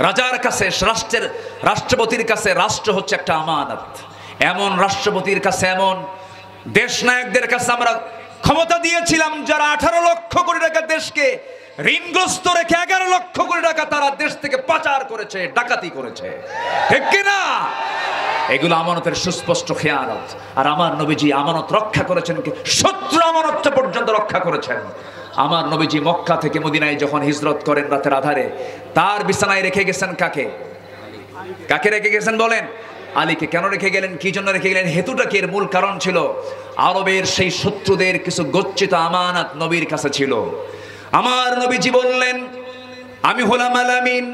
রাজার কাছে, রাষ্ট্রপতির কাছে রাষ্ট্র হচ্ছে একটা আমানত। এমন রাষ্ট্রপতির কাছে, এমন দেশ নায়কদের কাছে আমরা ক্ষমতা দিয়েছিলাম যারা 18 লক্ষ কোটি টাকা দেশকে ঋণগ্রস্ত রেখে 11 লক্ষ কোটি টাকা তারা দেশ থেকে পাচার করেছে, ডাকাতি করেছে, ঠিক কিনা? এগুলো আমানতের সুস্পষ্ট খেয়ানত। আর আমার নবীজি আমানত রক্ষা করেছেন, শত্রু আমানতটা পর্যন্ত রক্ষা করেছেন। আমার নবীজি মক্কা থেকে মদিনায় যখন হিজরত করেন রাতের আধারে, তার বিছানায় রেখে গেছেন কাকে? কাকে রেখে গেছেন বলেন? আলীকে। কেন রেখে গেলেন? কি জন্য রেখে গেলেন? হেতুটা কি? এর মূল কারণ ছিল আরবের সেই শত্রুদের কিছু গচ্ছিত আমানত নবীর কাছে ছিল। আমার নবীজি বললেন, আমি হলাম আল আমিন,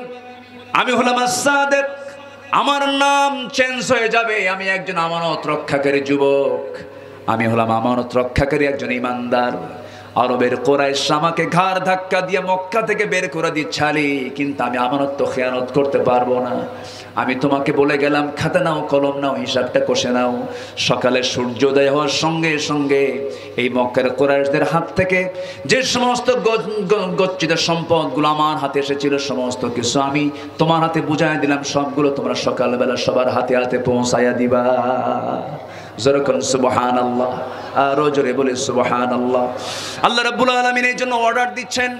আমি হলাম আস-সাদিক, আমার নাম চেঞ্জ হয়ে যাবে, আমি একজন আমানত রক্ষাকারী যুবক, আমি হলাম আমানত রক্ষাকারী একজন ইমানদার। আরবের কুরাইশ আমাকে ঘাড় ধাক্কা দিয়ে মক্কা থেকে বের করে দিচ্ছে আলী, কিন্তু আমি আমানত তো খেয়ানত করতে পারবো না। আমি তোমাকে বলে গেলাম, খাতা নাও, কলম নাও, হিসাবটা কষে নাও। সকালে সূর্যোদয় হওয়ার সঙ্গে সঙ্গে এই মক্কার কুরাইশদের হাত থেকে যে সমস্ত গচ্ছিত সম্পদগুলো আমার হাতে এসেছিল, সমস্ত কিছু আমি তোমার হাতে বুঝাই দিলাম, সবগুলো তোমরা সকালবেলা সবার হাতে হাতে পৌঁছাইয়া দিবা। যেরকম সুবহানাল্লাহ, আরো জোরে বলে সুবহানাল্লাহ। আল্লাহ রাব্বুল আলামিন এই জন্য অর্ডার দিচ্ছেন,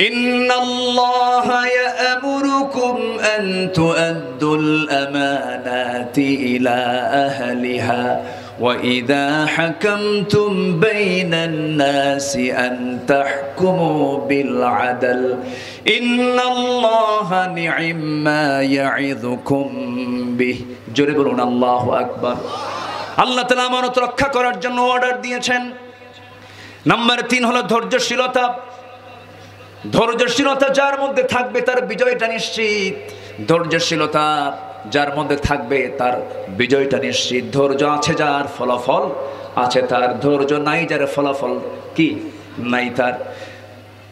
ইন্নাল্লাহা ইয়া'মুরুকুম আন তু'আদ্দুল আমানাতি ইলা আহলিহা ওয়া ইযা হাকামতুম বাইনান নাসি আন তাহকুমু বিল আদল ইন্নাল্লাহা নি'ম্মা ইয়া'ইযুকুম বিহি। জোরে বলুন আল্লাহু আকবার। আল্লাহ তাআলা আমানত রক্ষা করার জন্য অর্ডার দিয়েছেন। নাম্বার 3 হলো ধৈর্যশীলতা। ধৈর্যশীলতা যার মধ্যে থাকবে তার বিজয়টা নিশ্চিত। ধৈর্যশীলতা যার মধ্যে থাকবে তার বিজয়টা নিশ্চিত। ধৈর্য আছে যার, ফলাফল আছে তার। ধৈর্য নাই যার, ফলাফল কি নাই তার।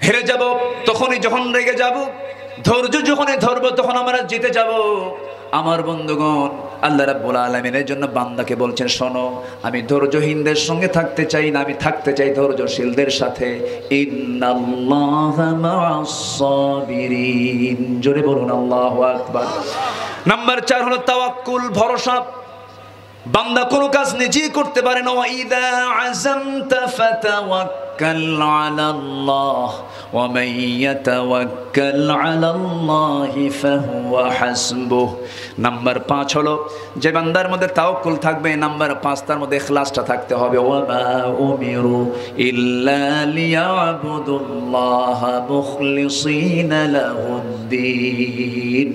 হেরে যাব তখনই যখন রেগে যাব, ধৈর্য যখনই ধরবো তখন আমরা জিতে যাব। আমার বন্ধুগণ, আল্লাহ রাব্বুল আলামিনের জন্য বান্দাকে বলছেন, শোনো, আমি ধৈর্যহীনদের সঙ্গে থাকতে চাই না, আমি থাকতে চাই ধৈর্যশীলদের সাথে। ইন্নাল্লাহা মা'আস সাবিরিন। জোরে বলুন আল্লাহু আকবার। নাম্বার 4 হলো তাওয়াক্কুল, ভরসা। বান্দা কোনো কাজ নিজেই করতে পারে না। ওয়া ইযা আযামতা ফাতাওয়াক্কাল আলাল্লাহ ওয়া মান ইয়াতাওয়াক্কাল আলাল্লাহি ফাহুয়া হাসবুহ। নাম্বার 5 হলো যে বান্দার মধ্যে তাওয়াক্কুল থাকবে, নাম্বার 5 তার মধ্যে ইখলাসটা থাকতে হবে। ওয়া মা উমিরু ইল্লা লিয়াবুদুল্লাহা মুখলিসিনা লাহুদ্দিন।